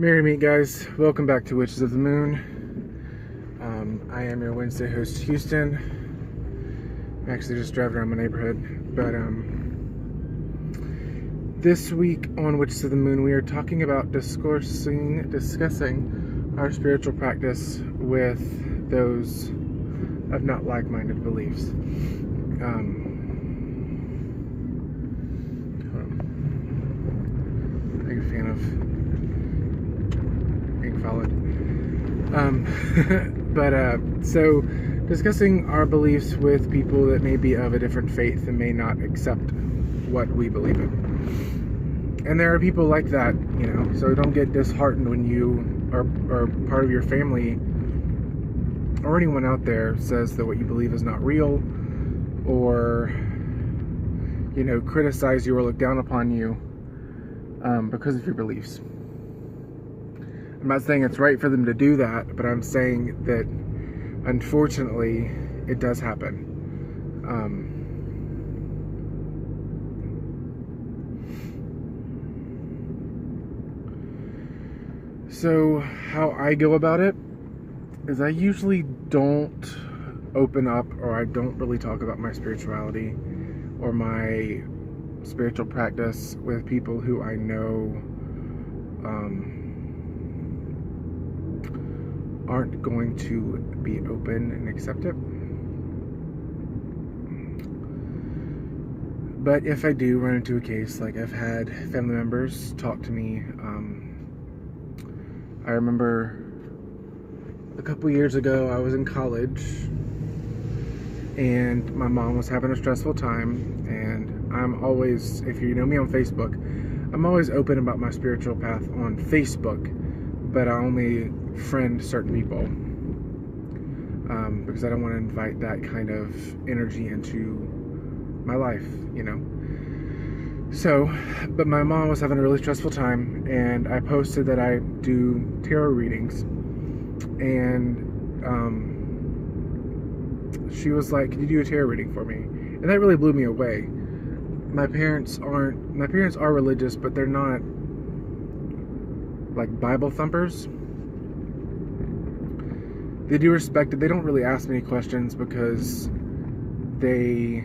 Merry meet, guys. Welcome back to Witches of the Moon. I am your Wednesday host, Houston. I'm actually just driving around my neighborhood. But this week on Witches of the Moon, we are talking about discussing our spiritual practice with those of not like-minded beliefs. Are you a fan of being followed? So discussing our beliefs with people that may be of a different faith and may not accept what we believe in. And there are people like that, so don't get disheartened when you are part of your family or anyone out there says that what you believe is not real, or criticize you or look down upon you because of your beliefs. I'm not saying it's right for them to do that, but I'm saying that unfortunately it does happen. So how I go about it is I usually don't open up, or I don't really talk about my spirituality or my spiritual practice with people who I know aren't going to be open and accept it. But if I do run into a case, like I've had family members talk to me, I remember a couple years ago I was in college and my mom was having a stressful time, and I'm always, if you know me on Facebook, I'm always open about my spiritual path on Facebook, but I only friend certain people because I don't want to invite that kind of energy into my life, So, but my mom was having a really stressful time, and I posted that I do tarot readings, and she was like, "Can you do a tarot reading for me?" And that really blew me away. My parents are religious, but they're not like Bible thumpers. They do respect it. They don't really ask me any questions because they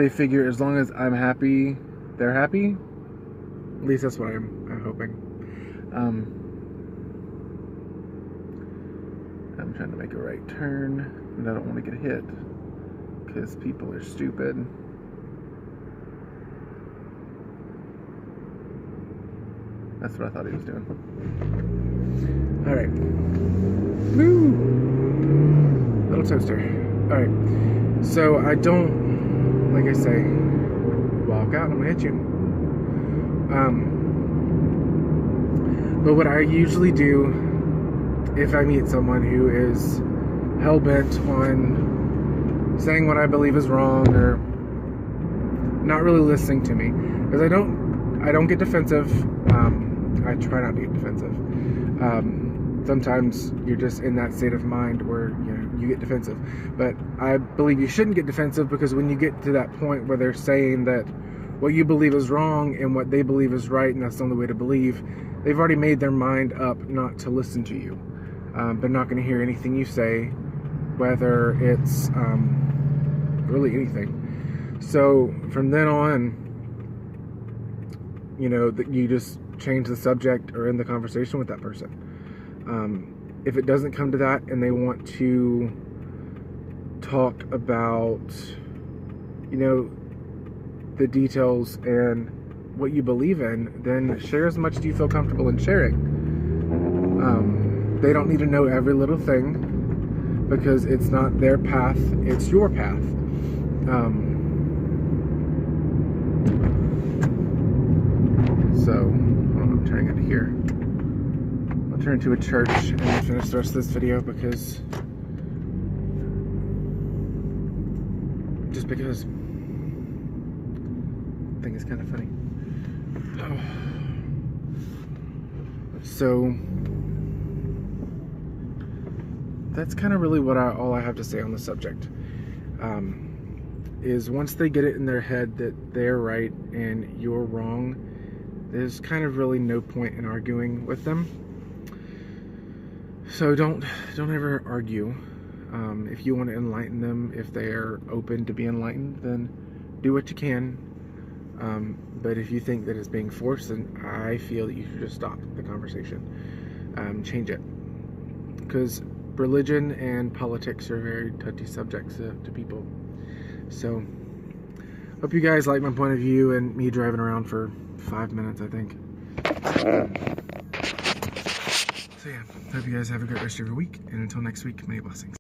figure as long as I'm happy, they're happy. At least that's what I'm hoping. I'm trying to make a right turn, and I don't want to get hit because people are stupid. That's what I thought he was doing. Alright. Woo! Little toaster. Alright. So I don't, like I say, walk out and I'm gonna hit you. But what I usually do if I meet someone who is hell-bent on saying what I believe is wrong or not really listening to me, because I don't get defensive. I try not to get defensive. Sometimes you're just in that state of mind where you get defensive. But I believe you shouldn't get defensive, because when you get to that point where they're saying that what you believe is wrong and what they believe is right, and that's the only way to believe, they've already made their mind up not to listen to you. They're not going to hear anything you say, whether it's really anything. So from then on, that you just change the subject or end the conversation with that person. If it doesn't come to that and they want to talk about, the details and what you believe in, then share as much as you feel comfortable in sharing. They don't need to know every little thing, because it's not their path, it's your path. So, I'm turning into here. I'll turn into a church and then finish the rest of this video because I think it's kind of funny. So that's kind of really all I have to say on the subject. Is once they get it in their head that they're right and you're wrong, there's kind of really no point in arguing with them. So don't ever argue. If you want to enlighten them, if they are open to be enlightened, then do what you can. But if you think that it's being forced, then I feel that you should just stop the conversation. Change it. Because religion and politics are very touchy subjects to people. So, hope you guys like my point of view and me driving around for 5 minutes, I think. So yeah, hope you guys have a great rest of your week. And until next week, many blessings.